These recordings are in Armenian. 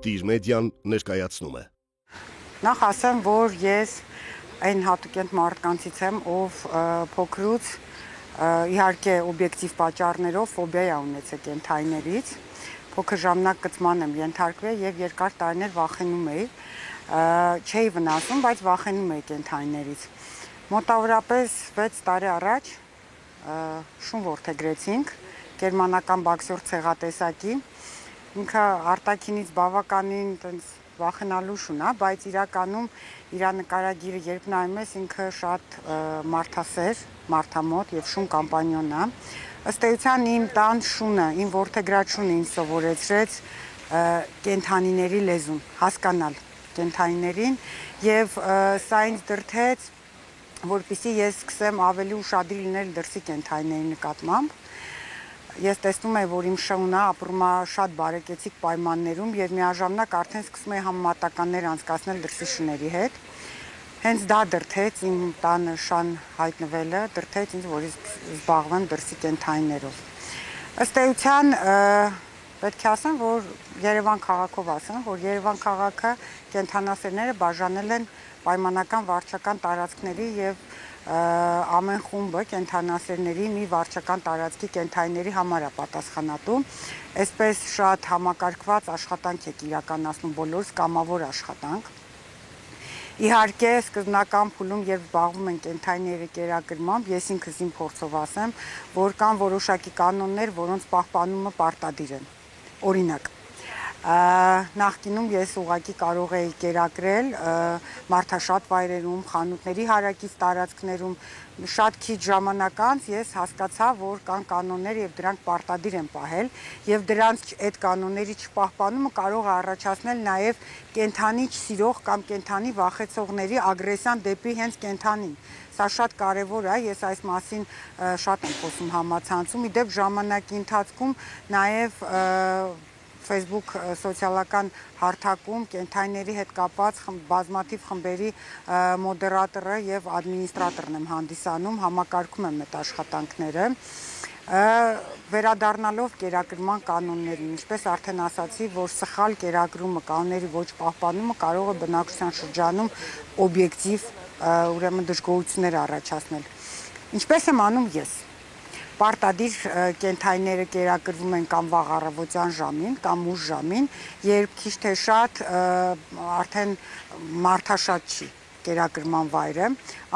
Տիր մեդիան ներկայացնում է։ Նախ ասեմ, որ ես այն հատուկենտ մարդկանցից եմ, ով փոքրուց իհարկե օբյեկտիվ պատճառներով ֆոբիա ունեցել կենդանիներից, փոքր ժամանակ կծման եմ ենթարկվել եւ երկար տարիներ վախենում էի, չէի վնասում, բայց վախենում էի կենդանիներից։ Մոտավորապես 6 տարի առաջ շուն որդեգրեցինք գերմանական բոքսեր ցեղատեսակի, ինքը արտաքինից բավականին տենց վախենալու շուն է, բայց իրականում իր նկարագիրը երբ նայում ես, ինքը շատ մարդասեր, մարդամոտ եւ շուն կամպանիոն է։ Ըստ էության իմ տան շունը, իմ որդեգրած շունը ինձ սովորեցրեց կենդանիների լեզուն, հասկանալ կենդանիներին եւ սա ինձ դրդեց, որպեսզի ես սկսեմ ավելի ուշադիր լինել դրսի կենդանիների նկատմամբ։ Ես տեսնում եմ, որ իմ շունը ապրում է շատ բարեկեցիկ պայմաններում եւ միաժամանակ արդեն սկսում եմ համեմատականներ անցկացնել դրսի շների հետ։ Հենց դա դրդեց իմ տանը շան հայտնվելը, դրդեց ինձ, որ ես զբաղվեմ դրսի կենդանիներով։ Ըստ էության պետք է ասեմ, որ Երևան քաղաքով ասեմ, որ Երևան քաղաքը կենդանասերները բաժանել են պայմանական վարչական տարածքների եւ ամեն խումբը կենդանասերների մի վարչական տարածքի կենդանիների համար է պատասխանատու։ Այսպես շատ համակարգված աշխատանք եք իրականացնում բոլորս, կամավոր աշխատանք։ Իհարկե, սկզբնական փուլում երբ զբաղվում են կենդանիների կերակրմամբ, ես ինքս իմ փորձով ասեմ, որ կան որոշակի կանոններ, որոնց պահպանումը պարտադիր է։ Օրինակ, նախկինում ես ուղղակի կարող էի կերակրել մարդաշատ վայրերում, խանութների հարակից տարածքներում, շատ քիչ ժամանակ անց ես հասկացա, որ կան կանոններ եւ դրանք պարտադիր են պահել եւ դրանց այդ կանոնների չպահպանումը կարող է առաջացնել նաեւ կենդանի չսիրող կամ կենդանի վախեցողների ագրեսիան դեպի հենց կենդանին։ Սա շատ կարևոր է, ես այս մասին շատ եմ խոսում համացանցում, իդեպ ժամանակի ընթացքում նաեւ Facebook սոցիալական հարթակում կենդանիների հետ կապված բազմաթիվ խմբերի մոդերատորը եւ ադմինիստրատորն եմ հանդիսանում, համակարգում եմ այդ աշխատանքները։ Վերադառնալով կերակրման կանոններին, ինչպես արդեն ասացի, որ սխալ կերակրումը, կանոնների ոչ պահպանումը կարող է բնակչության շրջանում օբյեկտիվ, ուրեմն դժգոհություններ առաջացնել։ Ինչպես եմ անում ես։ Պարտադիր կենդանիները կերակրվում են կամ վաղ առավոտյան ժամին, կամ ուշ ժամին, երբ քիչ թե շատ արդեն մարդաշատ չի կերակրման վայրը։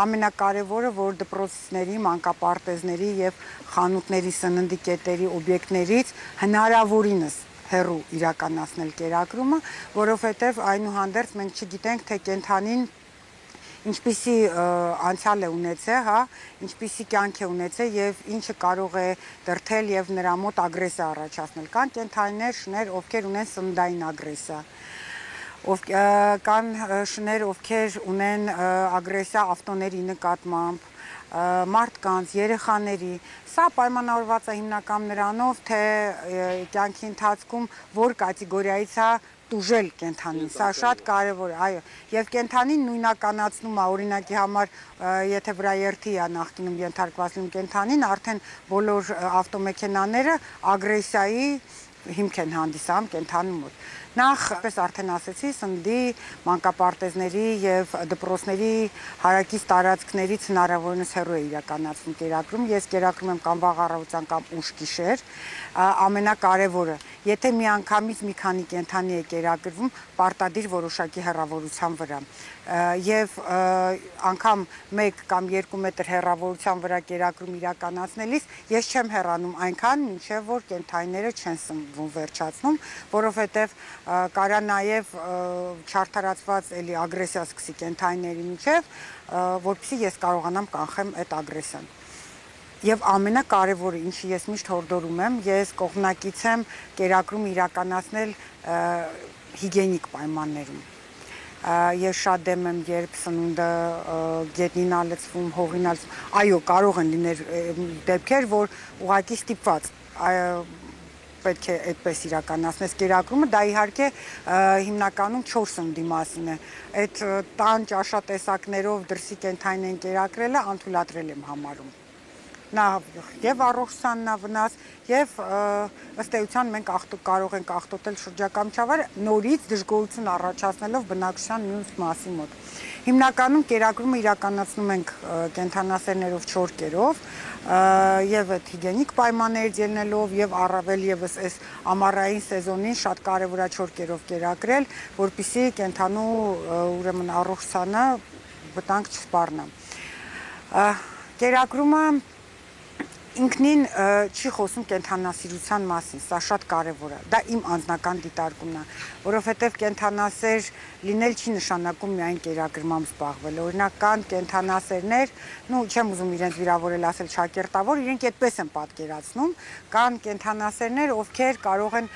Ամենակարևորը, որ դպրոցների, մանկապարտեզների եւ խանութների սննդի կետերի օբյեկտներից հնարավորինս հեռու իրականացնել կերակրումը, որովհետեւ այնուհանդերձ մենք չգիտենք, թե կենդանին ինչպիսի անցյալ է ունեցել, հա, ինչպիսի կյանք է ունեցել եւ ինչը կարող է դրդել եւ նրա մոտ ագրեսիա առաջացնել։ Կան կենդանիներ, շներ, ովքեր ունեն սննդային ագրեսիա, կան շներ, ովքեր ունեն ագրեսիա ավտոների նկատմամբ, մարդկանց, երեխաների։ Սա պայմանավորված է հիմնական նրանով, թե կյանքի ընթացքում որ կատեգորիայից է տուժել կենդանին, սա շատ կարևոր է, այո, եւ կենդանին նույնականացնում է, օրինակի համար, եթե վրա երթի է նախկինում ենթարկված լինում կենդանին, արդեն բոլոր ավտոմեքենաները ագրեսիայի հիմք են հանդիսանում կենդանի մոտ։ Նախ, պես արդեն ասեցի, սննդի, մանկապարտեզների եւ դպրոցների հարակից տարածքներից հնարավորինս հեռու է իրականացվում կերակրում։ Ես կերակրում եմ կամ վաղ առավոտյան կամ ուշ գիշեր, ամենակարևորը, եթե միանգամից մի քանի կենդանի է կերակրվում, պարտադիր որոշակի հեռավորության վրա։ Եվ անգամ 1 կամ 2 մետր հեռավորության վրա կերակրում իրականացնելիս ես չեմ հեռանում այնքան, մինչև որ կենդանիները չեն սնվում վերջացնում, որովհետև կարա նաև չարդարացված էլի ագրեսիա սկսի կենդանիների միջև, որպեսզի ես կարողանամ կանխեմ այդ ագրեսիան։ Եվ ամենակարևորը, ինչը ես միշտ հորդորում եմ, ես կողմնակից եմ կերակրում իրականացնել հիգիենիկ պայմաններում։ Ես շատ դեմ եմ, երբ սնունդը գետնին ա լցվում, հողին ա լցվում, այո, կարող են լինել դեպքեր, որ ուղղակի ստիպված պետք է այդպես իրականացնես կերակրումը, դա իհարկե հիմնականում 4 սննդի մասին է։ Այդ տան ճաշատեսակներով դրսի կենդանիներին կերակրելը անթույլատրել եմ համարում։ նա եւ առողջությանն վնաս եւ ըստ էության մենք կարող ենք աղտոտել շրջակա միջավայրը նորից դժգոհություն առաջացնելով բնակչության մյուս մասի մոտ։ Հիմնականում կերակրումը իրականացնում ենք կենդանասերներով 4 կերով եւ այդ հիգիենիկ պայմաններից ելնելով եւ առավել եւս այս ամառային սեզոնին շատ կարեւոր է 4 կերով կերակրել, որպեսզի կենդանու ուրեմն առողջությանը վտանգ չսպառնա։ Կերակրումը ինքնին չի խոսում կենդանասիրության մասին, սա շատ կարևոր է։ Դա իմ անձնական դիտարկումն է, որովհետև կենդանասեր լինել չի նշանակում միայն կերակրմամբ զբաղվել։ Օրինակ կան կենդանասերներ, չեմ ուզում իրենց վիրավորել ասել ճակերտավոր, իրենք այդպես են պատկերացնում, կան կենդանասերներ, ովքեր կարող են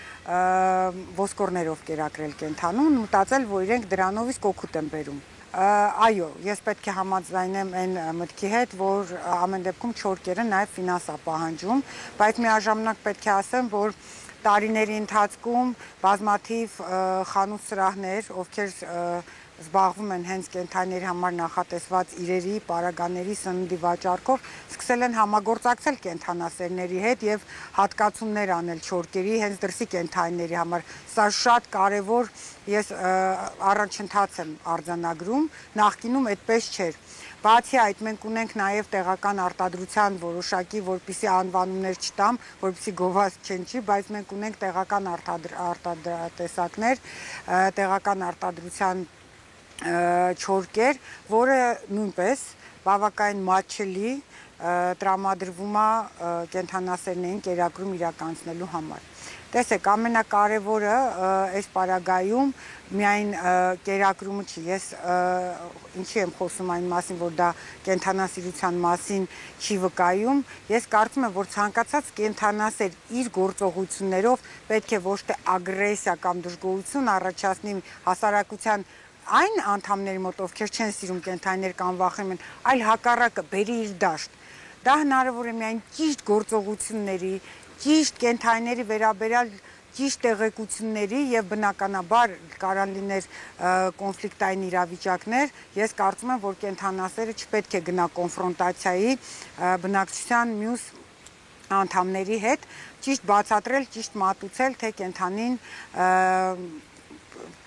ոսկորներով կերակրել կենդանուն, մտածել, որ իրենք դրանով իսկ օգուտ են բերում։ Այո, ես պետք է համաձայնեմ այն մտքի հետ, որ ամեն դեպքում 4 կերը նաև ֆինանս է պահանջում, բայց միաժամանակ պետք է ասեմ, որ տարիների ընթացքում բազմաթիվ խանութ սրահներ, ովքեր զբաղվում են հենց կենդանիների համար նախատեսված իրերի, պարագաների, սննդի վաճառքով, սկսել են համագործակցել կենդանասերների հետ եւ հատկացումներ անել 4 կերի հենց դրսի կենդանիների համար։ Սա շատ կարևոր, ես առաջընթաց եմ արձանագրում, նախկինում այդպես չէր։ Բացի այդ, մենք ունենք նաև տեղական արտադրության որոշակի, որպեսզի անվանումներ չտամ, որպեսզի գովազդ չընչի, բայց մենք ունենք տեղական արտադրատեսակներ, տեղական արտադրության 4 կեր, որը նույնպես բավականին մատչելի տրամադրվում է կենդանասերներին կերակրում իրականացնելու համար։ Տեսեք, ամենակարևորը այս պարագայում միայն կերակրումը չի, ես ինչի եմ խոսում այն մասին, որ դա կենդանասիրության մասին չի վկայում, ես կարծում եմ, որ ցանկացած կենդանասեր իր գործողություններով պետք է ոչ թե ագրեսիա կամ դժգոհություն առաջացնի հասարակության այն անդամների մոտ, ովքեր չեն սիրում կենդանիներ կամ վախենում են, այլ հակառակը բերի իր դաշտ։ Դա հնարավոր է միայն ճիշտ գործողությունների, ճիշտ կենդանիների վերաբերյալ ճիշտ տեղեկությունների եւ բնականաբար կարող լիներ կոնֆլիկտային իրավիճակներ, ես կարծում եմ, որ կենդանասերը չպետք է գնա կոնֆրոնտացիայի բնակչության մյուս անդամների հետ, ճիշտ բացատրել, ճիշտ մատուցել, թե կենդանին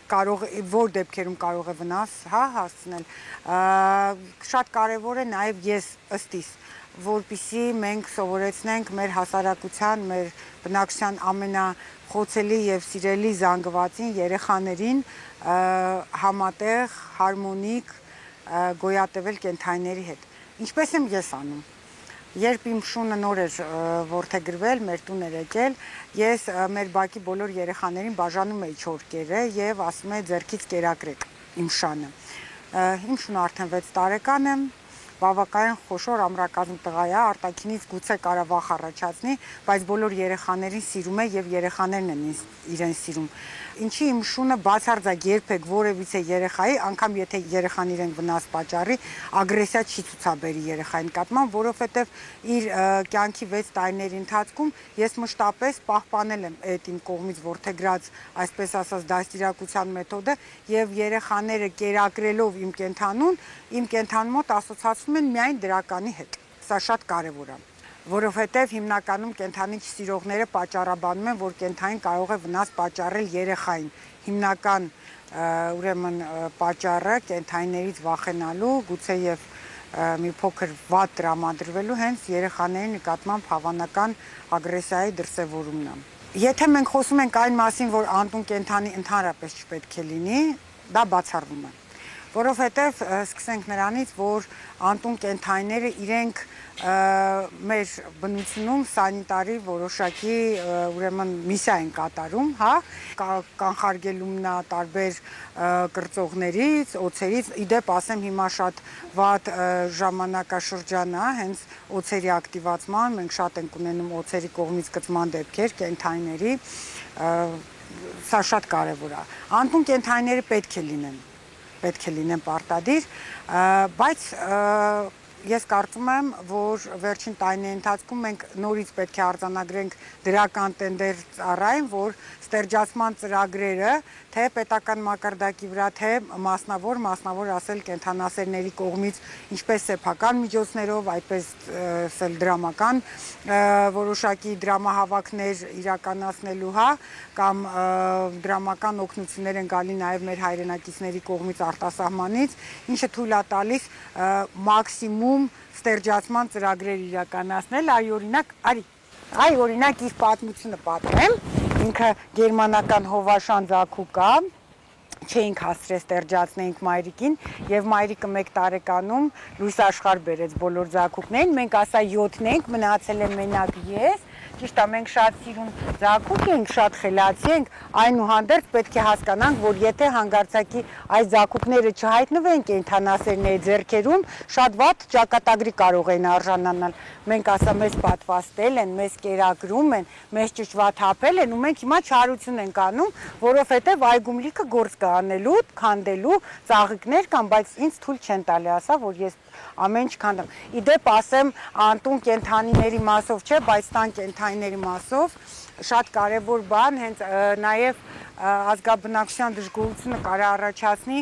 որ դեպքերում կարող է վնաս հասցնել։ Շատ կարևոր է նաև ես ըստիս, որպեսզի մենք սովորեցնենք մեր հասարակության, մեր բնակչության ամենախոցելի եւ սիրելի զանգվածին, երեխաներին համատեղ, հարմոնիկ գոյատևել կենդանիների հետ։ Ինչպես եմ ես անում։ Երբ իմ շունը նոր էր որդեգրվել, մեր տուն էր եկել, ես մեր բակի բոլոր երեխաներին բաժանում էի 4 կերը եւ ասում էի ձեռքից կերակրեք իմ շանը։ Իմ շունը արդեն 6 տարեկան է, բավականին խոշոր ամրակազմ տղա է, արտաքինից գուցե կարա վախ առաջացնի, բայց բոլոր երեխաներին սիրում է եւ երեխաներն են իրեն սիրում։ Ինչի իմ շունը բացարձակ երբեք որևիցե երեխայի, անգամ եթե երեխան իրեն վնաս պատճառի, ագրեսիա չի ցուցաբերի երեխայի նկատմամբ, որովհետեւ իր կյանքի 6 տարիների ընթացքում ես մշտապես պահպանել եմ այդ իմ կողմից որդեգրած, այսպես ասած, դաստիարակության մեթոդը եւ երեխաները կերակրելով իմ կենդանու մոտ ասոցացվում են միայն դրականի հետ։ Սա շատ կարեւոր է, որովհետև հիմնականում կենդանի չսիրողները պատճառաբանում են, որ կենդանին կարող է վնաս պատճառել երեխային։ Հիմնական ուրեմն պատճառը կենդանիներից վախենալու, գուցե եւ մի փոքր վատ տրամադրվելու հենց երեխաների նկատմամբ հավանական ագրեսիայի դրսևորումն է։ Եթե մենք խոսում ենք այն մասին, որ անտուն կենդանի ընդհանրապես չպետք է լինի, դա բացառվում է։ Որովհետև սկսենք նրանից, որ անտուն կենդանիները իրենք մեր բնությունում սանիտարի որոշակի ուրեմն միսիա են կատարում, հա, կանխարգելումն է տարբեր կրծողներից, օձերից, իդեպ ասեմ հիմա շատ վատ ժամանակաշրջան է, հենց օձերի ակտիվացման, մենք շատ ենք ունենում օձերի կողմից կծման դեպքեր կենդանիների, սա շատ կարևոր է։ Անտուն կենդանիները պետք է լինեն պարտադիր, բայց Ես կարծում եմ, որ վերջին տարիների ընթացքում մենք նորից պետք է արձանագրենք դրական տենդեր ծառայեն, որ ստերջացման ծրագրերը թե պետական մակարդակի վրա, թե մասնավոր ասել կենդանասերների կողմից ինչպես սեփական միջոցներով, այդպես էլ դրամական որոշակի դրամահավաքներ իրականացնելու, կամ դրամական օգնություններ են գալի նաև մեր հայրենակիցների կողմից արտասահմանից, ինչը թույլ է տալիս մաքսիմում ստերջացման ծրագրեր իրականացնել, օրինակ իր պատմությունը պատմեմ, ինքը գերմանական հովաշան ձագուկ է, չէինք հասցրել ստերջացնեինք մայրիկին, եւ մայրիկը 1 տարեկանում լույս աշխարհ բերեց բոլոր ձագուկներին, մենք ասա 7-ն ենք, մնացել եմ մենակ ես, ճիշտ է, մենք շատ սիրուն ձագուկ ենք, շատ խելացի ենք, այնուհանդերձ պետք է հասկանանք, որ եթե հանգարցակի այս ձագուկները չհայտնվեն կենդանասերների ձեռքերում, շատ վատ ճակատագրի կարող են արժանանալ։ Մենք ասա մեզ պատվաստել են, մեզ կերակրում են, մեզ ճճվատ հապել են ու մենք հիմա չարություն ենք անում, որովհետև այգում լիքը գործ կա անելու, քանդելու, ծաղիկներ կան, բայց ինձ թույլ չեն տալի, ասա, որ ես ամեն ինչ քանդեմ։ Իդեպ ասեմ, անտուն կենդանիների մասով չէ, բայց տան կենդանիների մասով շատ կարևոր բան, հենց նաև ազգաբնակչության դժգոհությունը կարող առաջացնի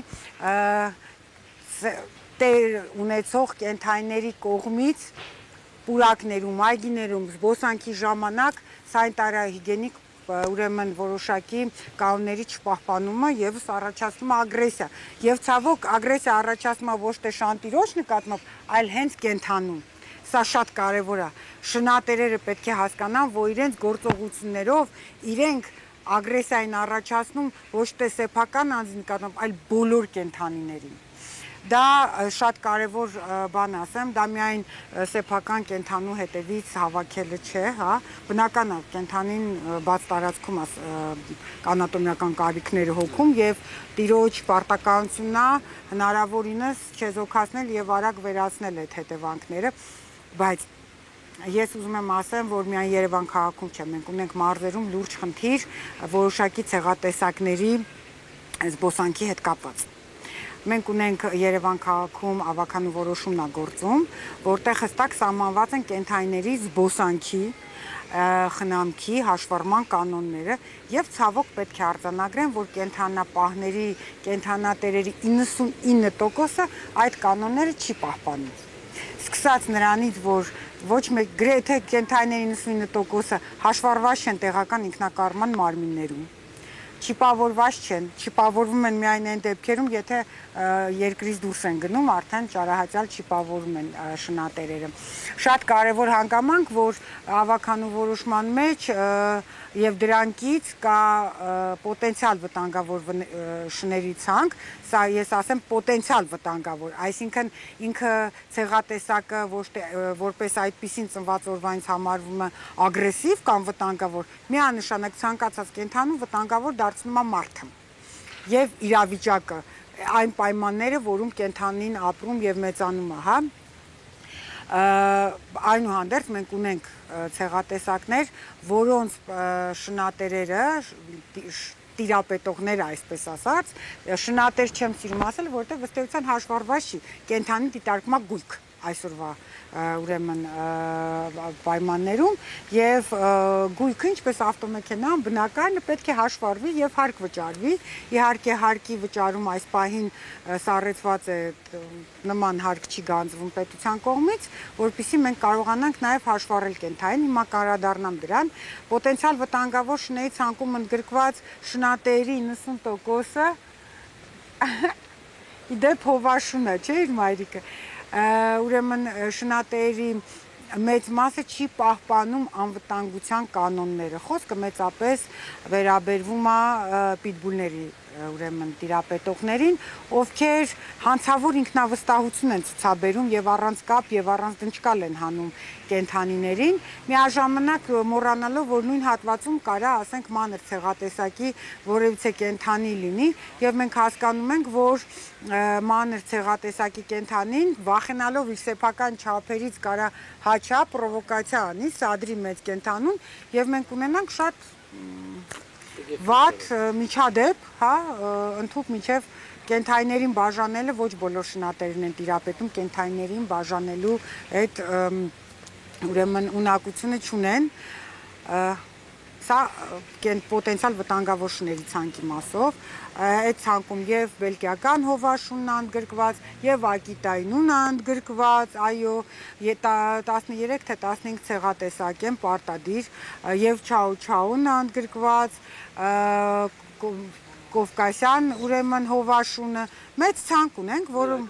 տեր ունեցող կենդանիների կողմից պուրակներում, այգիներում, զբոսանքի ժամանակ սանիտարահիգիենիկ ուրեմն որոշակի կանոնների չպահպանումը եւս առաջացնում է ագրեսիա։ Եվ ցավոք ագրեսիա առաջացնում է ոչ թե շանտիրոջ նկատմամբ, այլ հենց կենդանում։ Սա շատ կարևոր է։ Շնատերերը պետք է հասկանան, որ իրենց գործողություններով իրենք ագրեսիային առաջացնում ոչ թե սեփական անձի նկատմամբ, այլ բոլոր կենդանիներին։ Դա շատ կարևոր բան ասեմ, դա միայն սեփական կենդանու հետևից հավաքելը չէ, բնական է կենդանին բաց տարածքում կանատոմիական կարիքները հոգում եւ տիրոջ պարտականությունն է հնարավորինս չեզոքացնել եւ արագ վերացնել այդ հետևանքները, բայց ես ուզում եմ ասեմ, որ միայն Երևան քաղաքում չէ, մենք ունենք մարզերում լուրջ խնդիր որոշակի ցեղատեսակների զբոսանքի հետ կապված։ Մենք ունենք Երևան քաղաքում ավականու որոշումն է գործում, որտեղ հստակ սահմանված են կենդանիների զբոսանքի, խնամքի, հաշվառման կանոնները եւ ցավոք պետք է արձանագրեն, որ կենդանապահների, կենդանատերերի 99%-ը այդ կանոնները չի պահպանում։ Սկսած նրանից, որ ոչ մեկ գրեթե կենդանիների 99%-ը հաշվառված չեն տեղական ինքնակառավարման մարմիններում։ Չիպավորված չեն, չիպավորվում են միայն այն դեպքերում, եթե երկրից դուրս են գնում, արդեն ճարահատյալ չիպավորում են շնատերերը։ Շատ կարևոր հանգամանք, որ ավականու որոշման մեջ եւ դրանքից կա պոտենցիալ վտանգավոր շների ցանկ, սա ես ասեմ պոտենցիալ վտանգավոր, այսինքն ինքը ցեղատեսակը ոչ թե որպես այդպեսին ծնված օրվանից համարվում է ագրեսիվ կամ վտանգավոր, միանշանակ ցանկացած կենդանու վտանգավոր դարձնում է մարդը եւ իրավիճակը, այն պայմանները, որում կենդանին ապրում եւ մեծանում է, այնուհանդերձ մենք ունենք ցեղատեսակներ, որոնց շնատերերը տիրապետողները, այսպես ասած, շնատեր չեմ սիրում ասել, որովհետև ըստ էության հաշվառված չի, կենդանի դիտարկումա գույք այսօրվա ուրեմն պայմաններում եւ գույքը ինչպես ավտոմեքենան բնական պետք է հաշվառվի եւ հարկ վճարվի, իհարկե հարկի վճարում այս պահին սառեցված է, նման հարկ չի գանձվում պետության կողմից, որpիսի մենք կարողանանք նաեւ հաշվառել կենդանին, հիմա կարադառնամ դրան, պոտենցիալ վտանգավոր շնեի ցանկում ընդգրկված շնատերի 90%-ը իդեպ հովաշունը, չէ՞ իր մայրիկը ուրեմն շնատերի մեծ մասը չի պահպանում անվտանգության կանոնները։ Խոսքը մեծապես վերաբերվում է պիտբուլների ուրեմն տիրապետողներին, ովքեր հանցավոր ինքնավստահություն են ցուցաբերում եւ առանց կապ եւ առանց դնչկալ են հանում կենդանիներին, միաժամանակ մոռանալով, որ նույն հատվածում կարա, ասենք, մանր ցեղատեսակի որևիցե կենդանի լինի եւ մենք հասկանում ենք, որ մանր ցեղատեսակի կենդանին վախենալով իր սեփական չափերից կարա հաչա պրովոկացիա անի, սադրի մեծ կենդանուն եւ մենք ունենանք շատ վատ միջադեպ, ընդհուպ միջև կենթայիներին բաժանելը ոչ բոլոր շնատերն են տիրապետում կենթայիներին բաժանելու այդ ուրեմն ունակությունը չունեն, սա պոտենցիալ վտանգավոր շների ցանկի մասով, այդ ցանկում եւ բելգիական հովաշունն ընդգրկված, եւ ակիտայինունը ընդգրկված, այո, 13 թե 15 ցեղատեսակ են պարտադիր, եւ չաուչաունը ընդգրկված, Կովկասյան ուրեմն հովաշունը, մեծ ցանկ ունենք, որում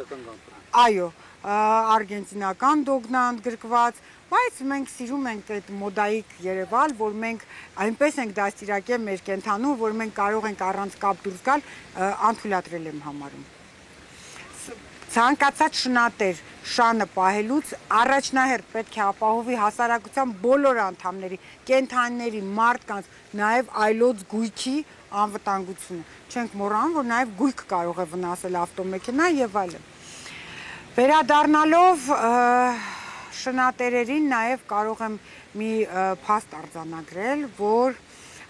այո, արգենտինական դոգնա ընդգրկված, բայց մենք սիրում ենք այդ մոդայիկ Երևալ, որ մենք այնպես ենք դաստիարակել մեր կենթանուն, որ մենք կարող ենք առանց կապ դուրս գալ, անթույլատրել եմ համարում։ Ցանկացած շնատեր շանը պահելուց առաջնահերթ պետք է ապահովի հասարակության բոլոր անդամների, կենթանիների, մարդկանց, նաև այլոց գույքի անվտանգությունը։ Չենք մոռանում, որ նաև գույք կարող է վնասել ավտոմեքենա եւ այլն։ Վերադառնալով շնատերերին նաև կարող եմ մի փաստ արձանագրել, որ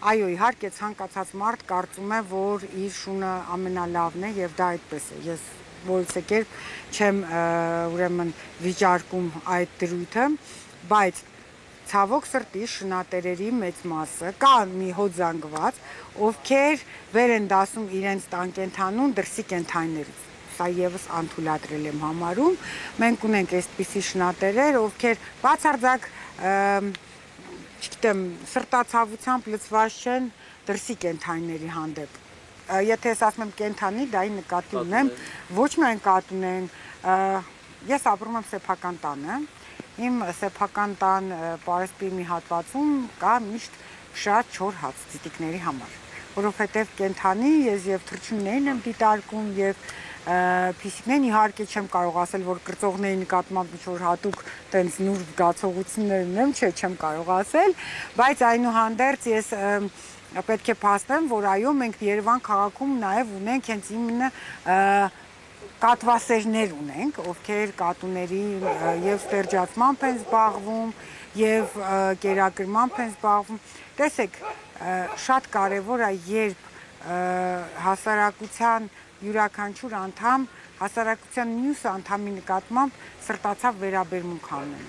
այո, իհարկե ցանկացած մարդ կարծում է, որ իր շունը ամենալավն է եւ դա այդպես է։ Ես որևէ կերպ չեմ ուրեմն վիճարկում այդ դրույթը, բայց ցավոք սրտի շնատերերի մեծ մասը կա մի հոձանգված, ովքեր վեր են դասում իրենց տանկենթանուն դրսի կենթայիներից։ Սա եւս անթույլատրել եմ համարում։ Մենք ունենք այսպիսի շնատերեր, ովքեր բացարձակ, չգիտեմ, սրտացավությամբ լցված չեն դրսի կենթայիների հանդեպ։ Եթե ես ասում եմ կենթանի, դա նկատի ունեմ, ոչ միայն կատ ունեն, ես ապրում եմ սեփական տանը, իմ սեփական տան պարսպի մի հատվածում կա միշտ շատ չոր հաց ծիտիկների համար, որովհետև կենթանի ես եւ թռչուններին եմ դիտարկում եւ փիսիկներին իհարկե չեմ կարող ասել, որ կրծողների նկատմամբ ինչ-որ հատուկ տենց նուրբ զգացողություններ ունեմ, չեմ կարող ասել, բայց այնուհանդերձ ես պետք է փաստեմ, որ այո, մենք Երևան քաղաքում նաև ունենք հենց իմенно կատվասերներ ունենք, ովքեր կատուների եւ ստերջացմամբ են զբաղվում, եւ կերակրմամբ են զբաղվում։ Տեսեք, շատ կարեւոր է, երբ հասարակության յուրաքանչյուր անդամ հասարակության մյուս անդամի նկատմամբ սրտացավ վերաբերմունք ունեն։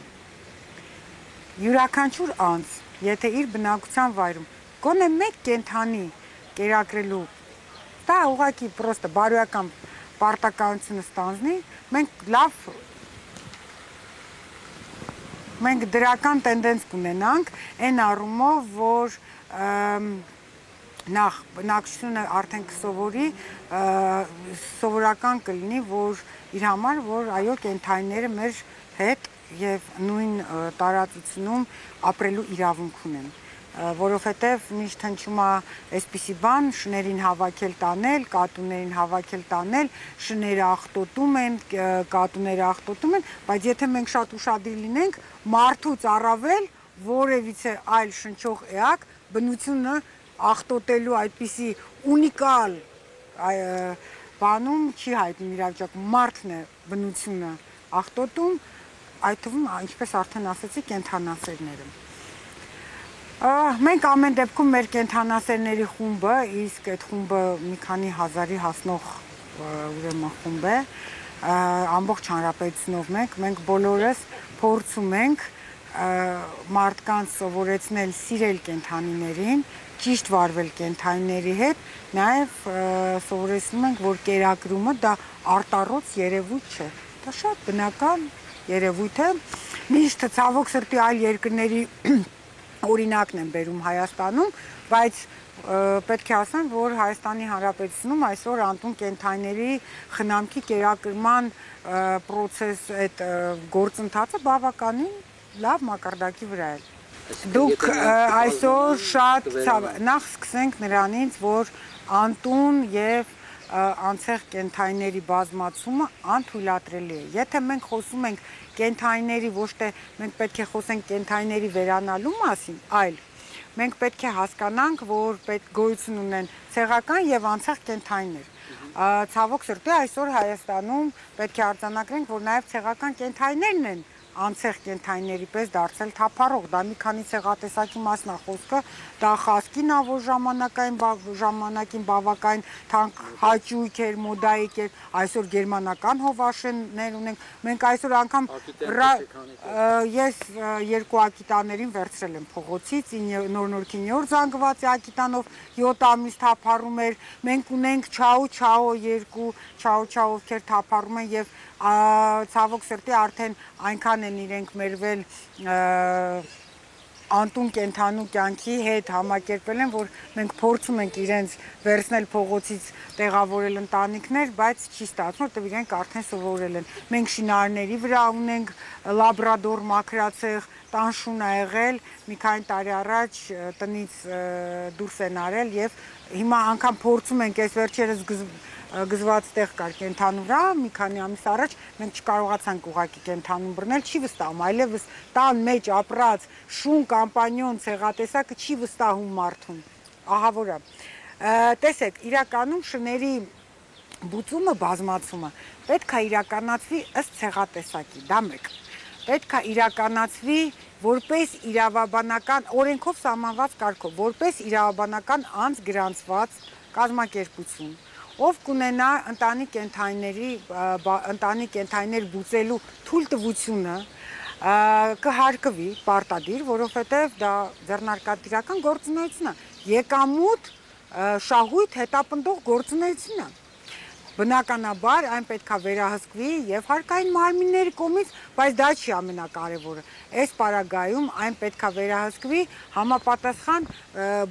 Յուրաքանչյուր անձ, եթե իր բնակության վայրում գոնե մեկ կենթանի կերակրելու, դա ուղղակի պրոստը բարոյական պարտականությունը ստանձնի, մենք դրական տենդենս կունենանք այն առումով, որ նախ բնակչությունը արդեն կսովորի, սովորական կլինի, որ իր համար, որ այո կենթայիները մեր հետ եւ նույն տարածությունում ապրելու իրավունք ունեն, որովհետև միշտ հնչում է այսպիսի բան, շներին հավաքել տանել, կատուներին հավաքել տանել, շները աղտոտում են, կատուները աղտոտում են, բայց եթե մենք շատ ուշադիր լինենք, մարդուց առավել որևիցե այլ շնչող էակ բնությունը աղտոտելու այդպիսի ունիկալ բանում չի հայտնի իրավիճակում, մարդն է բնությունը աղտոտում, այդ թվում, ինչպես արդեն ասացի, կենթանասերները։ Մենք ամեն դեպքում մեր կենթանասերների խումբը, իսկ այդ խումբը մի քանի հազարի հասնող ուրեմն խումբ է, ամբողջ հանրապետությունով մենք բոլորս փորձում ենք մարդկանց սովորեցնել սիրել կենթանիներին, ճիշտ վարվել կենթանիների հետ, նաև սովորեցնում ենք, որ կերակրումը դա արտառոց երևույթ չէ, դա շատ բնական երևույթ է, միշտ ցավոք սրտի այլ երկրների օրինակն են բերում Հայաստանում, բայց պետք է ասեմ, որ Հայաստանի Հանրապետությունում այսօր անտուն կենթանիների խնամքի կերակրման պրոցես այդ գործընթացը բավականին լավ մակարդակի վրա է։ Դուք այսօր շատ նախ սկսենք նրանից, որ անտուն եւ անցեղ կենթանիների բազմացումը անթույլատրելի է։ Եթե մենք խոսում ենք կենթանիների, ոչ թե մենք պետք է խոսենք կենթանիների վերանալու մասին, այլ մենք պետք է հասկանանք, որ պետք գոյություն ունեն ցեղական եւ անցեղ կենթանիներ։ Ցավոք սրտի այսօր Հայաստանում պետք է արձանագրենք, որ նաեւ ցեղական կենթանիներն են անցեղ կենթայիների պես դարձել թափառող, դա մի քանի ցեղատեսակի մասն է խոսքը, դա խասկին է, որ ժամանակին բավական թանկ հաճույք էր, մոդայիկ էր, այսօր գերմանական հովաշեններ ունենք, մենք այսօր անգամ ես 2 ակիտաներին վերցրել եմ փողոցից, նոր-նորքի 9-րդ զանգվածի ակիտանով 7 ամիս թափառում էր, մենք ունենք Չաո 2 Չաո ովքեր թափառում են եւ ցավոք սրտի արդեն այնքան են իրենք մերվել անտուն կենթանու կյանքի հետ համակերպել են, որ մենք փորձում ենք իրենց վերցնել փողոցից տեղավորել ընտանիքներ, բայց չի ստացվում, որտեղ իրենք արդեն սովորել են։ Մենք շինարարների վրա ունենք լաբրադոր մաքրացեղ, տանշուն ա եղել, մի քանի տարի առաջ տնից դուրս են արել եւ հիմա անգամ փորձում ենք այս վերջերս գզված տեղ կար կենթանու վրա, մի քանի ամիս առաջ մենք չկարողացանք ուղակի կենթանուն բռնել, չի վստահում, այլևս տան մեջ ապրած շուն կամպանիոն ցեղատեսակը չի վստահում մարդուն, ահավորը։ Տեսեք, իրականում շների բուծումը, բազմացումը պետք է իրականացվի ըստ ցեղատեսակի, դա մեկ։ Պետք է իրականացվի որպես իրավաբանական օրենքով սահմանված կարգով, որպես իրավաբանական անձ գրանցված կազմակերպություն, ով կունենա ընտանի կենթայիներ բուծելու թույլտվությունը, կհարկվի պարտադիր, որովհետև դա ձեռնարկատիրական գործունեություն է, եկամուտ շահույթ հետապնդող գործունեություն է։ Բնականաբար այն պետք է վերահսկվի եւ հարկային մարմինների կողմից, բայց դա չի ամենակարևորը։ Այս պարագայում այն պետք է վերահսկվի համապատասխան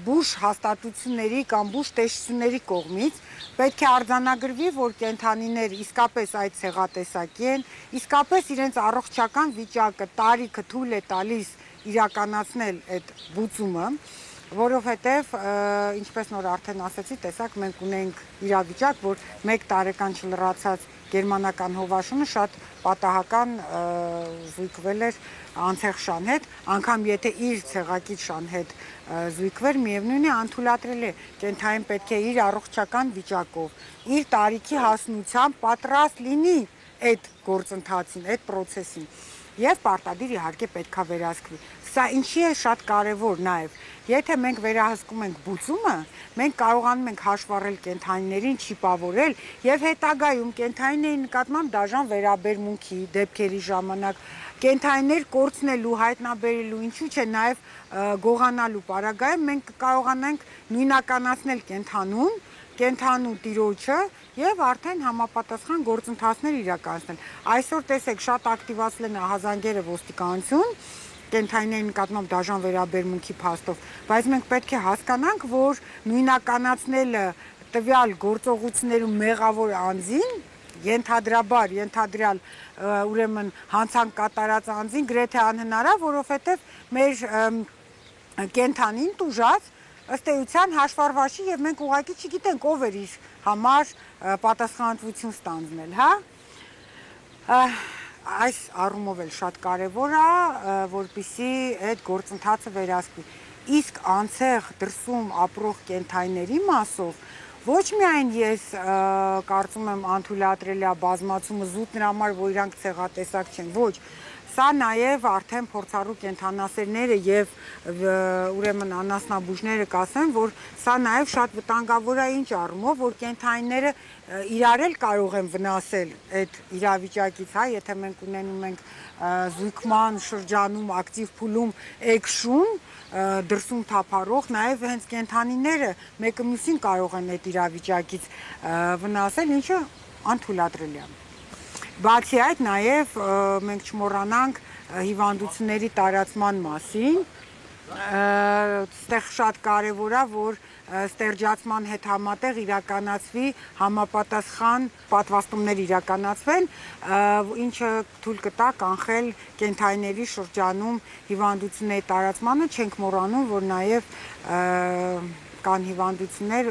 բուժ հաստատությունների կամ բուժ տեսությունների կողմից, պետք է արձանագրվի, որ կենթանիներ իսկապես այդ ցեղատեսակի են, իսկապես իրենց առողջական վիճակը, տարիքը թույլ է տալիս իրականացնել այդ բուծումը, որովհետև ինչպես նոր արդեն ասեցի, տեսակ մենք ունենք իրավիճակ, որ 1 տարեկան չլրացած գերմանական հովաշունը շատ պատահական զույգվել էր անցեղ շան հետ, անգամ եթե իր ցեղակից շան հետ զույգվեր, միևնույն է անթույլատրելի է, կենթային պետք է իր առողջական վիճակով, իր տարիքի հասունությամբ պատրաստ լինի այդ գործընթացին, այդ process-ին եւ պարտադիր իհարկե պետք է վերահսկվի։ Սա ինչի է շատ կարևոր նաեւ, եթե մենք վերահսկում ենք բուծումը, մենք կարողանում ենք հաշվառել կենթանիներին, չիպավորել եւ հետագայում կենթանիների նկատմամբ դաժան վերաբերմունքի դեպքերի ժամանակ կենթանիներ կորցնելու, հայտնաբերելու, ինչու՞ չէ նաեւ գողանալու պարագայում մենք կարողանանք նույնականացնել կենթանու տիրոջը եւ արդեն համապատասխան գործընթացներ իրականացնել։ Այսօր տեսեք, շատ ակտիվացել են ահազանգերը ոստիկանություն կենթանիների նկատմամբ դաժան վերաբերմունքի փաստով, բայց մենք պետք է հասկանանք, որ նույնականացնելը տվյալ գործողություններում մեղավոր անձին ենթադրյալ ուրեմն հանցանք կատարած անձին գրեթե անհնար է, որովհետեւ մեր կենթանին տուժած ըստ էության հաշվառված չի եւ մենք ուղղակի չգիտենք ով էր իր համար պատասխանատվություն ստանձնել, հա։ Այս առումով էլ շատ կարևոր է, որպեսզի այդ գործընթացը վերահսկվի։ Իսկ անցեղ դրսում ապրող կենթայիների մասով ոչ միայն ես կարծում եմ անթույլատրելի է բազմացումը զուտ նրա համար, որ իրանք ցեղատեսակ չեն, ոչ, սա նաև արդեն փորձառու կենթանասերները եւ ուրեմն անասնաբուժները կասեն, որ սա նաև շատ վտանգավոր է ինչ առումով, որ կենթանիները իրար էլ կարող են վնասել այդ իրավիճակից, հա, եթե մենք ունենում ենք զույգման շրջանում ակտիվ փուլում էկշուն, դրսում թափառող, նաև հենց կենթանիները մեկը մյուսին կարող են այդ իրավիճակից վնասել, ինչը անթույլատրելի է։ Բացի այդ, նաև մենք չմոռանանք հիվանդությունների տարածման մասին, այստեղ շատ կարևոր է, որ ստերջացման հետ համատեղ իրականացվի համապատասխան պատվաստումներ իրականացվեն, ինչը թույլ կտա կանխել կենթանիների շրջանում հիվանդությունների տարածմանը, չենք մոռանում, որ նաև կան հիվանդություններ,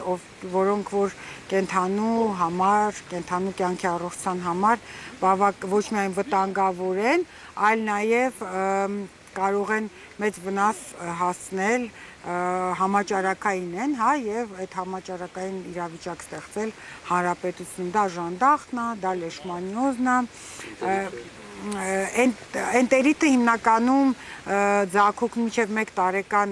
որոնք որ կենթանու համար, կենթանու կյանքի առողջության համար ոչ միայն վտանգավոր են, այլ նաև կարող են մեծ վնաս հասցնել, համաճարակային են, հա, եւ այդ համաճարակային իրավիճակ ստեղծել հանրապետությունում, դա ժանդախն է, դա լեշմանիոզն է, Էնտերիտը հիմնականում ձագուկ մինչև 1 տարեկան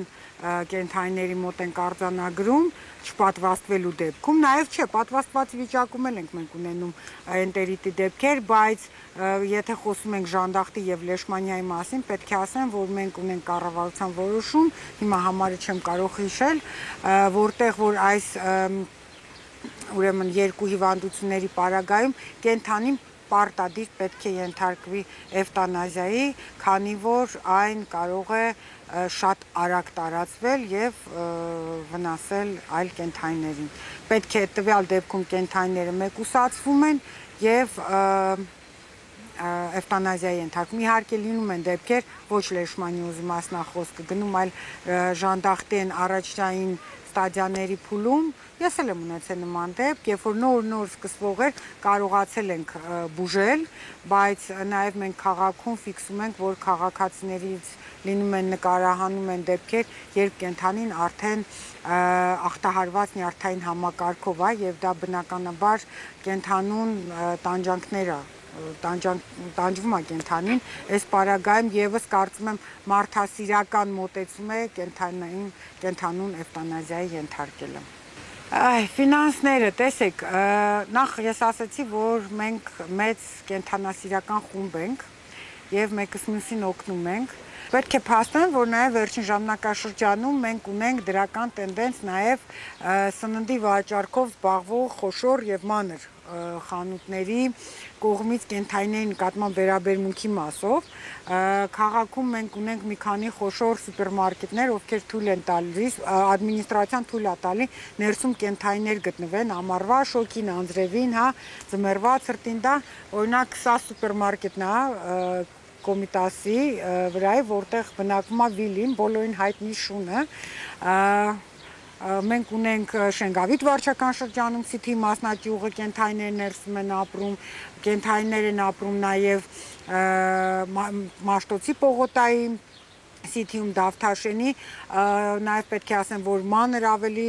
կենթայիների մոտ ենք արձանագրում չպատվաստվելու դեպքում, նաև չէ, պատվաստված վիճակում էլ ենք մենք ունենում էնտերիտի դեպքեր, բայց եթե խոսում ենք ժանդախտի եւ լեշմանիայի մասին, պետք է ասեմ, որ մենք ունենք կառավարության որոշում, հիմա համարը չեմ կարող հիշել, որտեղ որ այս ուրեմն երկու հիվանդությունների պարագայում կենթանին պարտադիր պետք է ենթարկվի էվտանազիայի, քանի որ այն կարող է շատ արագ տարածվել եւ վնասել այլ կենթայիներին։ Պետք է տվյալ դեպքում կենթայիները մեկուսացվում են եւ էվտանազիայի ենթարկվում։ Իհարկե լինում են դեպքեր, ոչ լեշմանիոզի մասնախոսքը գնում, այլ ժանդախտի են առաջային ստադիաների փուլում, ես էլ եմ ունեցել նման դեպք, երբ որ նոր սկսվող էր, կարողացել ենք բուժել, բայց նաև մենք քաղաքում ֆիքսում ենք, որ քաղաքացիներից լինում են նկարահանում են դեպքեր, երբ կենթանին արդեն ախտահարված նյարդային համակարգով է եւ դա բնականաբար կենթանուն տանջանքներ է տանջվում է կենթանին, այս պարագայում եւս կարծում եմ մարդասիրական մոտեցում է կենթանուն էվտանազիայի ենթարկելը։ Ֆինանսները, տեսեք, նախ ես ասացի, որ մենք մեծ կենթանասիրական խումբ ենք եւ մեկս մյուսին օգնում ենք։ Պետք է փաստեմ, որ նաև վերջին ժամանակաշրջանում մենք ունենք դրական տենդենց նաև սննդի վաճառքով զբաղվող խոշոր եւ մանր խանութների կողմից կենթայիների նկատմամբ վերաբերմունքի մասով քաղաքում մենք ունենք մի քանի խոշոր սուպերմարկետներ, ովքեր թույլ են տալիս ադմինիստրացիան թույլ է տալի ներսում կենթայիներ գտնվեն ամառվա շոկին, անձրևին, հա, ձմեռվա ցրտին դա օրինակ սա սուպերմարկետն է Կոմիտասի վրայ, որտեղ բնակվում է Վիլին, բոլորին հայտնի շունը, մենք ունենք Շենգավիթ վարչական շրջանում Սիթի մասնաճյուղը, կենթայիներ ներսում են ապրում, կենթայիներ են ապրում նաև Մաշտոցի պողոտայի Սիթիում Դավթաշենի, նաև պետք է ասեմ, որ մանր ավելի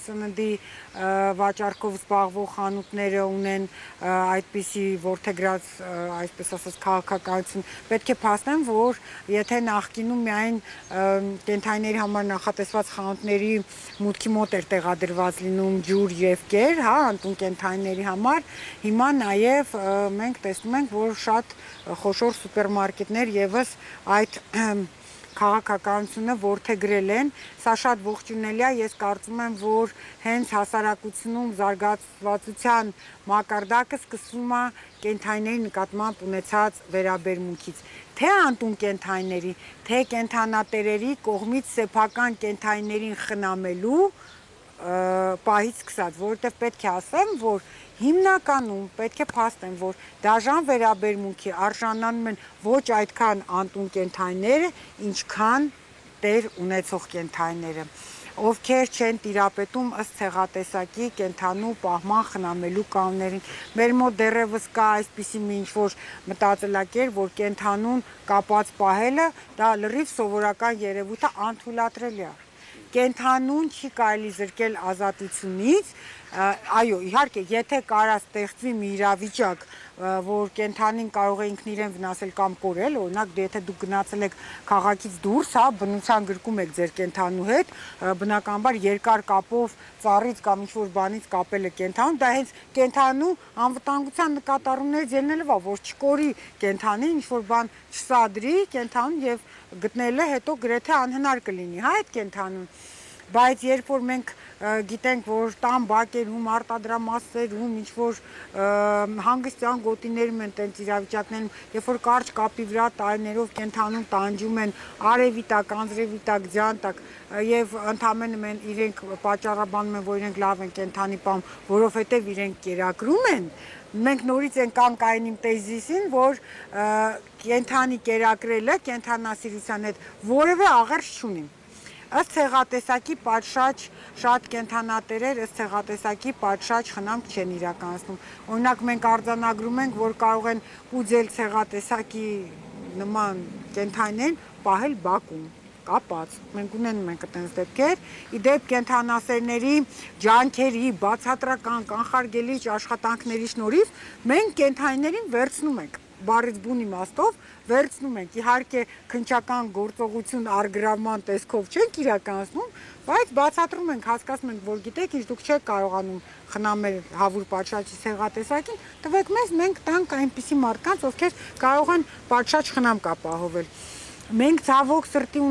սննդի վաճառքով զբաղվող խանութները ունեն այդպիսի որդեգրած, այսպես ասած, քաղաքականություն։ Պետք է փաստեմ, որ եթե նախկինում միայն կենթայիների համար նախատեսված խանութների մուտքի մոտ էր տեղադրված լինում ջուր եւ կեր, հա, անտուն կենթայիների համար, հիմա նաև մենք տեսնում ենք, որ շատ խոշոր սուպերմարկետներ եւս այդ քաղաքականությունը որդեգրել են, սա շատ ողջունելի է, ես կարծում եմ, որ հենց հասարակությունում զարգացվածության մակարդակը սկսվում է կենթայիների նկատմամբ ունեցած վերաբերմունքից, թե անտուն կենթայիների, թե կենթանատերերի կողմից սեփական կենթայիներին խնամելու պահից սկսած, որովհետև պետք է ասեմ, որ հիմնականում պետք է փաստեմ, որ դաժան վերաբերմունքի արժանանում են ոչ այդքան անտուն կենթայիները, ինչքան տեր ունեցող կենթայիները, ովքեր չեն տիրապետում ըստ ցեղատեսակի կենթանու պահման խնամելու կանոններին։ Մեր մոտ դեռևս կա այսպիսի մի ինչ-որ մտածելակերպ, որ կենթանուն կապած պահելը դա լրիվ սովորական երևույթ է, անթույլատրելի է։ Կենթանուն չի կարելի զրկել ազատությունից, այո, իհարկե, եթե կարա ստեղծվի մի իրավիճակ, որ կենթանին կարող է ինքն իրեն վնասել կամ կորել, օրինակ, եթե դուք գնացել եք քաղաքից դուրս, հա, բնության գրկում եք ձեր կենթանու հետ, բնականաբար երկար կապով ծառից կամ ինչ-որ բանից կապել է կենթանու, դա հենց կենթանու անվտանգության նկատառումներից ելնելով է, որ չկորի կենթանին, ինչ-որ բան չսադրի կենթանուն եւ գտնելը հետո գրեթե անհնար կլինի, հա, այդ կենթանուն, բայց երբ որ մենք գիտենք, որ տան բակերում, արտադրամասերում, ինչ-որ հանգստյան գոտիներում են տենց իրավիճակներում, երբ որ կարճ կապի վրա տարիներով կենթանուն տանջում են արևի տակ, անձրևի տակ, ձյան տակ եւ ընդամենը իրենք պատճառաբանում են, որ իրենք լավ են կենթանի պահում, որովհետեւ իրենք կերակրում են, մենք նորից ենք անկային իմ տեզիսին, որ կենթանի կերակրելը կենթանասիրության հետ որևէ աղերս չունի։ Ըստ ցեղատեսակի պատշաճ շատ կենթանատերեր ըստ ցեղատեսակի պատշաճ խնամք չեն իրականացնում։ Օրինակ մենք արձանագրում ենք, որ կարող են ուձել ցեղատեսակի նման կենթանիներ պահել բակում, կապած։ Մենք ունենում ենք այդպես դեպքեր, իդեպ կենթանասերների ջանքերի, բացատրական, կանխարգելիչ աշխատանքների շնորհիվ մենք կենթանիներին վերցնում ենք։ բառից բուն իմաստով վերցնում ենք, իհարկե քննչական գործողություն առգրավման տեսքով չենք իրականացնում, բայց բացատրում ենք, հասկացնում ենք, որ գիտեք, ինչ դուք չեք կարողանում խնամել հավուր պատշաճի ցեղատեսակին, տվեք մեզ, մենք տանք այնպիսի մարդկանց, ովքեր կարող են պատշաճ խնամք ապահովել։ Մենք ցավոք սրտի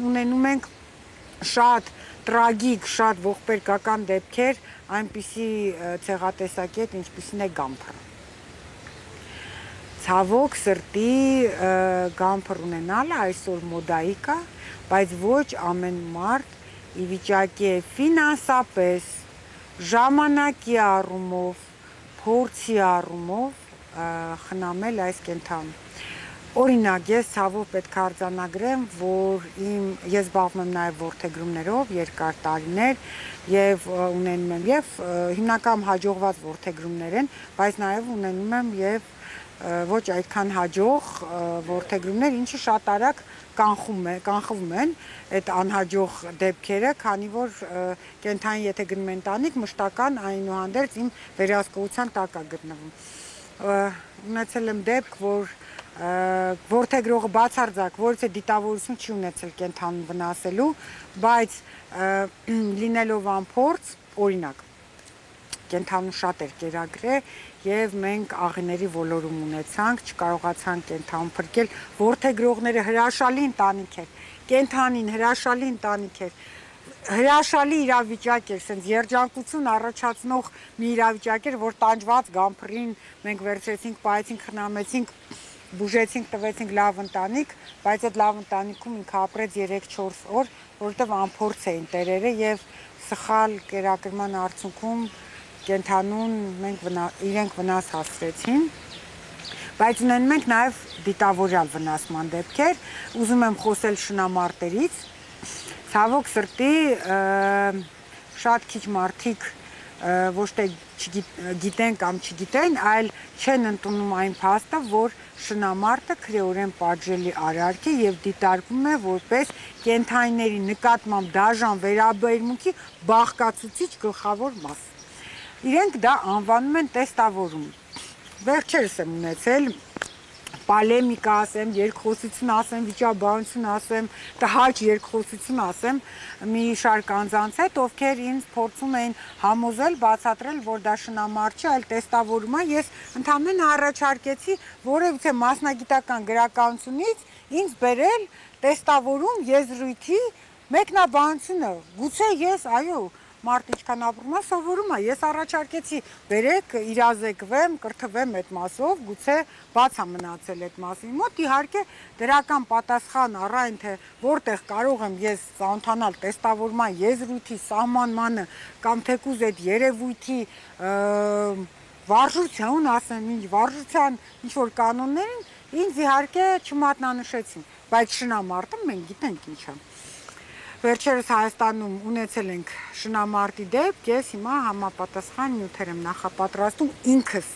ունենում ենք շատ տրագիկ, շատ ողբերգական դեպքեր այնպիսի ցեղատեսակի հետ, ինչպիսին է գամփրը։ Ցավոք սրտի գամփր ունենալը այսօր մոդայի կա, բայց ոչ ամեն մարդ ի վիճակի է ֆինանսապես, ժամանակի առումով, փորձի առումով խնամել այս կենդանին։ Օրինակ, ես ցավով պետք է արձանագրեմ, որ ես զբաղվում եմ նաև որդեգրումներով երկար տարիներ եւ ունենում եմ եւ հիմնական հաջողված որդեգրումներ են, բայց նաև ունենում եմ եւ ոչ այդքան հաջող որդեգրումներ, ինչը շատ արագ կանխվում են այդ անհաջող դեպքերը, քանի որ կենդանի եթե գնում են տանիք, մշտական այնուհանդերձ իմ վերահսկողության տակ է գտնվում։ Ունեցել եմ դեպք, որ որդեգրողը բացարձակ որևէ դիտավորություն չի ունեցել կենդանուն վնասելու, բայց լինելով անփորձ, օրինակ, կենդանուն շատ էր կերակրել եւ մենք աղիների ոլորում ունեցանք, չկարողացանք կենդանուն փրկել, որդեգրողները հրաշալի ընտանիք էր, կենդանին հրաշալի ընտանիք էր, հրաշալի իրավիճակ էր, ասենց երջանկություն առաջացնող մի իրավիճակ էր, որ տանջված գամփրին մենք վերցրեցինք, պահեցինք, խնամեցինք, բուժեցինք, տվեցինք լավ ընտանիք, բայց այդ լավ ընտանիքում ինքը ապրեց 3-4 օր, որովհետև անփորձ էին տերերը եւ սխալ կերակրման արդյունքում կենդանուն իրենք վնաս հասցրեցին, բայց ունենում ենք նաև դիտավորյալ վնասման դեպքեր, ուզում եմ խոսել շնամարտերից, ցավոք սրտի շատ քիչ մարդիկ ոչ թե գիտեն կամ չգիտեն, այլ չեն ընդունում այն փաստը, որ շնամարտը քրեորեն պատժելի արարք է եւ դիտարկվում է որպես կենդանիների նկատմամբ դաժան վերաբերմունքի բաղկացուցիչ գլխավոր մաս։ Իրենք դա անվանում են տեստավորում։ Վերջերս եմ ունեցել պոլեմիկա ասեմ, երկխոսություն ասեմ, վիճաբանություն ասեմ, տհաճ երկխոսություն ասեմ մի շարք անձանց հետ, ովքեր ինձ փորձում էին համոզել, բացատրել, որ դա շնամարտ չէ, այլ տեստավորում է։ Ես ընդհանրապես առաջարկեցի որևէ մասնագիտական գրականությունից ինձ բերել տեստավորում եզրույթի մեկնաբանությունը։ Գուցե ես, այո, մարդ ինչքան ապրում է, սովորում է։ Ես առաջարկեցի, բերեք, իրազեկվեմ, կրթվեմ այդ մասով, գուցե բաց է մնացել այդ մասի մոտ, իհարկե դրական պատասխան առայն թե որտեղ կարող եմ ես ծանոթանալ տեստավորման եզրույթի սահմանմանը կամ թեկուզ այդ երևույթի վարժություն, ասեմ, վարժության ինչ որ կանոններին, ինձ իհարկե չմատնանշեցին, բայց շնամարտը մենք գիտենք ինչ է։ Վերջերս Հայաստանում ունեցել ենք շնամարտի դեպք, ես հիմա համապատասխան նյութեր եմ նախապատրաստում ինքս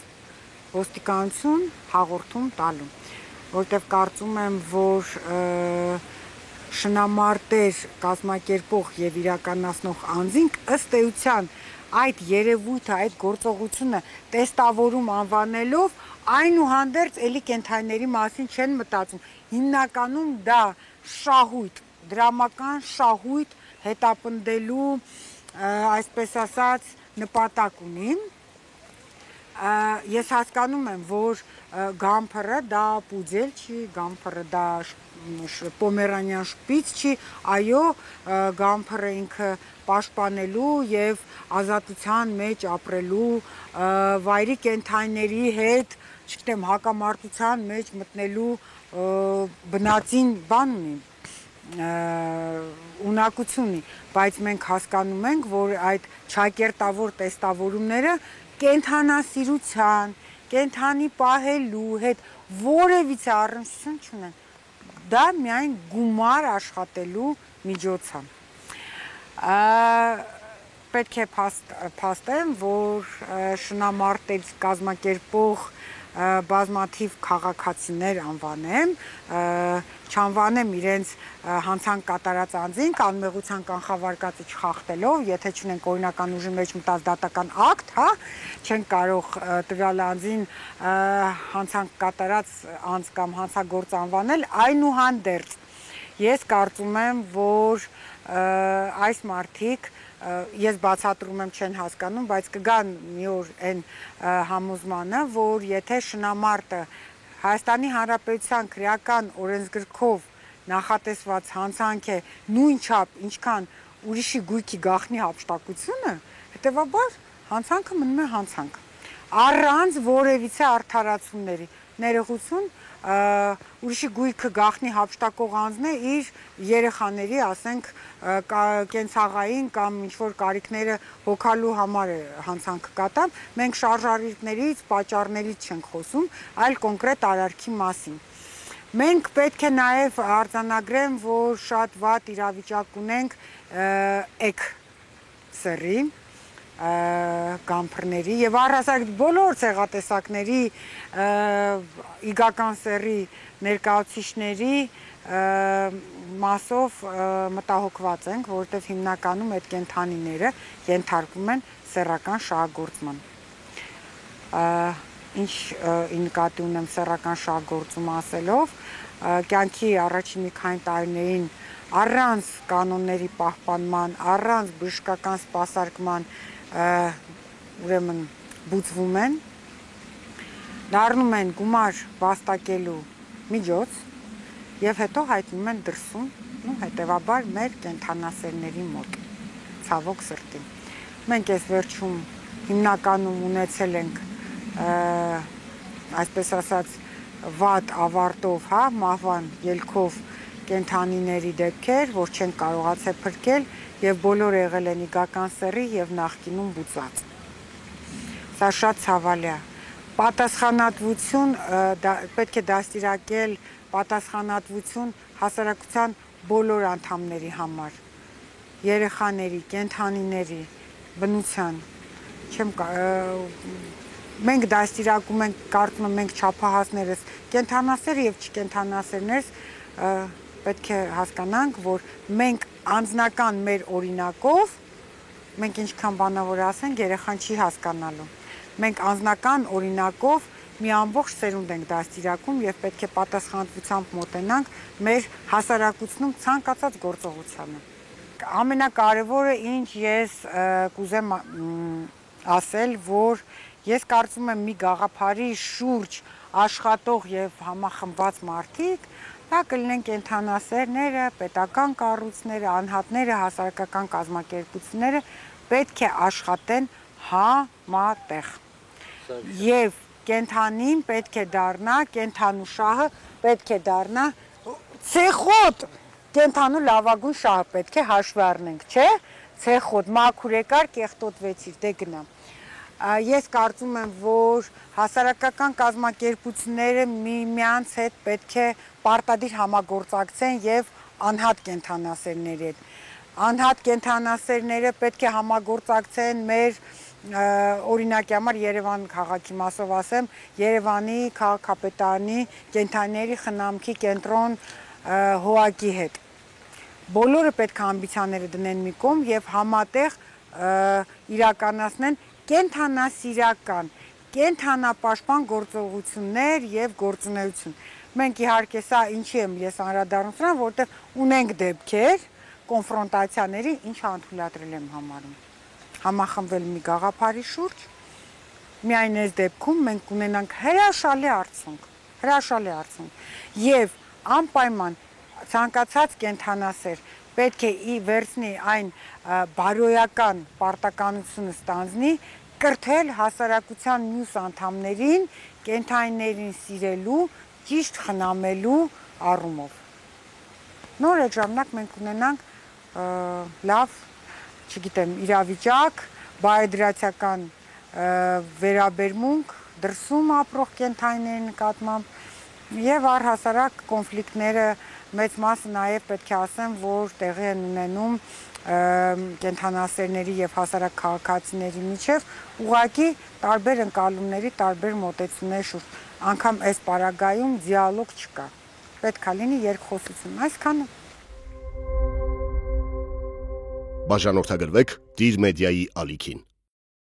ոստիկանություն հաղորդում տալու, որտեղ կարծում եմ, որ շնամարտեր կազմակերպող եւ իրականացնող անձինք ըստ էության այդ երևույթը, այդ գործողությունը տեստավորում անվանելով այնուհանդերձ էլի կենդանիների մասին չեն մտածում։ Հիմնականում դա շահույթ, դրամական շահույթ հետապնդելու, այսպես ասած, նպատակ ունի։ Ես հասկանում եմ, որ գամփրը դա պուձել չի, գամփրը դա պոմերանյան շպից չի, այո, գամփրը ինքը պաշտպանելու եւ ազատության մեջ ապրելու, վայրի կենդանիների հետ, չգիտեմ, հակամարտության մեջ մտնելու բնածին բան ունի, ունակություն ունի, բայց մենք հասկանում ենք, որ այդ ճակերտավոր տեստավորումները կենդանասիրության, կենդանի պահելու հետ որևիցե առնչություն չունեն։ Դա միայն գումար աշխատելու միջոց է։ Պետք է փաստեմ, որ շնամարտից կազմակերպող բազմաթիվ քաղաքացիներ անվանեմ, չանվանեմ իրենց հանցանք կատարած անձին կանմեղության կանխավարկածը չխախտելով, եթե չունենք օրինական ուժի մեջ մտած դատական ակտ, հա, չենք կարող տվյալ անձին հանցանք կատարած անձ կամ հանցագործ անվանել, այնուհանդերձ ես կարծում եմ, որ այս մարդիկ ես բացատրում եմ չեն հասկանում, բայց կգան մի օր այն համոզմանը, որ եթե շնամարտը Հայաստանի Հանրապետության քրեական օրենսգրքով նախատեսված հանցանք է նույնչափ, ինչքան ուրիշի գույքի գաղտնի հափշտակությունը, հետևաբար հանցանքը մնում է հանցանք։ Առանց որևիցե արդարացումների, ներողություն, ուրիշի գույքը գաղտնի հափշտակող անձն է իր երեխաների, ասենք, կենցաղային կամ ինչ-որ կարիքները հոգալու համար է հանցանք կատան, մենք շարժառիթներից, պատճառներից չենք խոսում, այլ կոնկրետ արարքի մասին։ Մենք պետք է նաև արձանագրեմ, որ շատ վատ իրավիճակ ունենք էք-սեռի, գամփրների եւ առհասարակ բոլոր ցեղատեսակների իգական սեռի ներկայացուցիչների մասով մտահոգված ենք, որովհետեւ հիմնականում այդ կենդանիները ենթարկվում են սեռական շահագործման։ Ինչ նկատի ունեմ սեռական շահագործում ասելով, կյանքի առաջին մի քանի տարիներին առանց կանոնների պահպանման, առանց բժշկական սպասարկման ուրեմն բուծվում են, դառնում են գումար վաստակելու միջոց եւ հետո հայտնում են դրսում, հետեւաբար մեր կենդանասերների մոտ, ցավոք սրտի։ Մենք այս վերջում հիմնականում ունեցել ենք այսպես ասած վատ ավարտով, հա, մահվան ելքով կենդանիների դեպքեր, որ չեն կարողացել փրկել եւ բոլորը եղել են իգական սեռի եւ նախկինում բուծած։ Սա շատ ցավալի է։ Պատասխանատվություն պետք է դաստիարակել պատասխանատվություն հասարակության բոլոր անդամների համար, երեխաների, կենդանիների, բնության։ Մենք դաստիարակում ենք, կարծում եմ մենք չափահասներս, կենդանասեր եւ չկենդանասերներս պետք է հասկանանք, որ մենք անձնական մեր օրինակով, մենք ինչքան բանավոր ասենք, երեխան չի հասկանալու։ Մենք անձնական օրինակով մի ամբողջ սերունդ ենք դաստիարակում եւ պետք է պատասխանատվությամբ մոտենանք մեր հասարակությունում ցանկացած գործողությանը։ Ամենակարևորը, ինչ ես կուզեմ ասել, որ ես կարծում եմ մի գաղափարի շուրջ աշխատող եւ համախմբված մարդիկ, դա կլինեն կենդանասերները, պետական կառույցները, անհատները, հասարակական կազմակերպությունները պետք է աշխատեն համատեղ։ Եվ կենդանին պետք է դառնա, կենդանու շահը պետք է դառնա ցեխոտ, կենդանու լավագույն շահը պետք է հաշվի առնենք, չէ՞։ Ցեխոտ, մաքուր եկար, կեղտոտվեցիր, դե գնա։ Ես կարծում եմ, որ հասարակական կազմակերպությունները միմյանց հետ պետք է պարտադիր համագործակցեն եւ անհատ կենդանասերների հետ։ Անհատ կենդանասերները պետք է համագործակցեն մեր օրինակի համար Երևան քաղաքի մասով ասեմ, Երևանի քաղաքապետարանի կենդանիների խնամքի կենտրոն ՀՕԱԿ-ի հետ։ Բոլորը պետք է ամբիցիաները դնեն մի կողմ եւ համատեղ իրականացնեն կենդանասիրական, կենդանապաշտպան գործողություններ եւ գործունեություն։ Մենք իհարկե սա ինչի եմ ես անդրադառնում, որովհետեւ ունենք դեպքեր կոնֆրոնտացիաների, ինչը անդրադառել եմ համարում։ Համախմբվել մի գաղափարի շուրջ, միայն այս դեպքում մենք ունենանք հրաշալի արդյունք, եւ անպայման ցանկացած կենդանասեր պետք է վերցնի այն բարոյական պարտականությունը ստանձնի, կրթել հասարակության մյուս անդամներին, կենդանիներին սիրելու, ճիշտ խնամելու առումով։ Նոր այդ ժամանակ մենք ունենանք լավ, չգիտեմ, իրավիճակ, բարեդրացիական վերաբերմունք դրսում ապրող կենդանիների նկատմամբ եւ առհասարակ կոնֆլիկտները մեծ մասը նաև պետք է ասեմ, որ տեղի են ունենում կենդանասերների եւ հասարակ քաղաքացիների միջև ուղղակի տարբեր ընկալումների, տարբեր մոտեցումների շուրջ, անգամ այս պարագայում դիալոգ չկա։ Պետք է լինի երկխոսություն, այսքանը։ Բաժանորդագրվեք Դիր մեդիայի ալիքին։